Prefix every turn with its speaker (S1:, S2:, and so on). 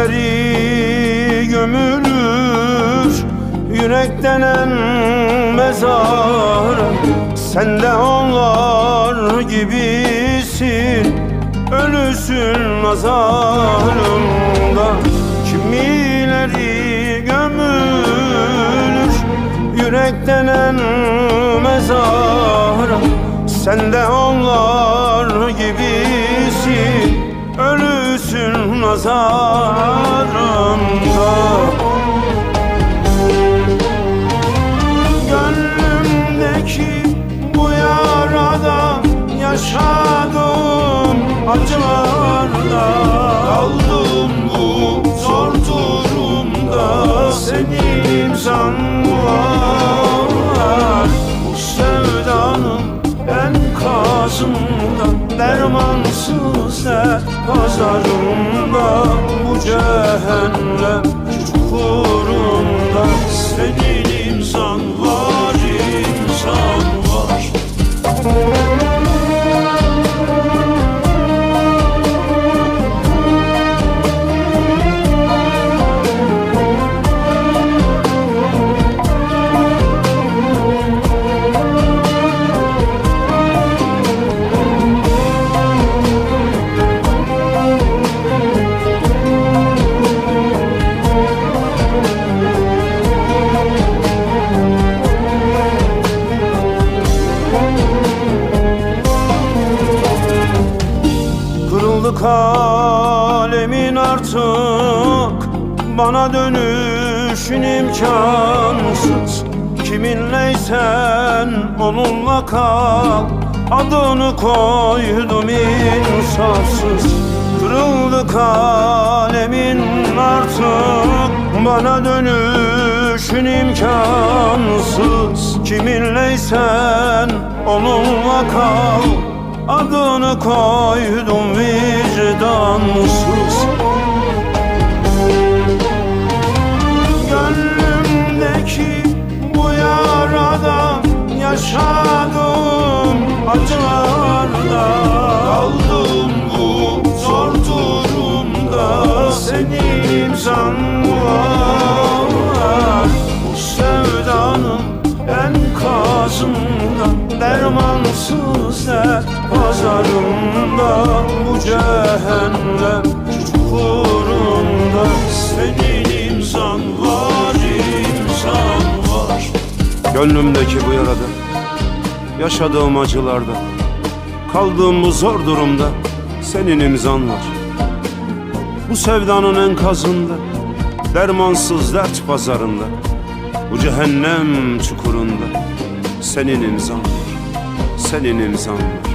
S1: Kimileri gömülür yürek denen mezara, sen de onlar gibisin, ölüsün nazarımda. Kimileri gömülür yürek denen mezara, sen de onlar gibisin, ölüsün nazarımda. Gönlümdeki bu yarada, yaşadığım acılarda, kaldım bu zor durumda. Senin imzan var bu sevdanın enkazında, dermansız dert pazarında, bu cehennem çukurunda. Senin imzan var, imzan var. Kalemin artık bana dönüşün imkansız. Kiminleysen onunla kal, adını koydum insafsız. Kırıldı kalemin artık bana dönüşün imkansız. Kiminleysen onunla kal, adını koydum vicdansız. Gönlümdeki bu yarada, yaşadığım acılarda, kaldım bu zor durumda. Senin imzan var bu sevdanın enkazında, dermansız dert pazarında, bu cehennem çukurunda. Senin imzan var, imzan var. Gönlümdeki bu yarada, yaşadığım acılarda, kaldığım bu zor durumda, senin imzan var. Bu sevdanın enkazında, dermansız dert pazarında, bu cehennem çukurunda, senin imzan var, senin imzan var.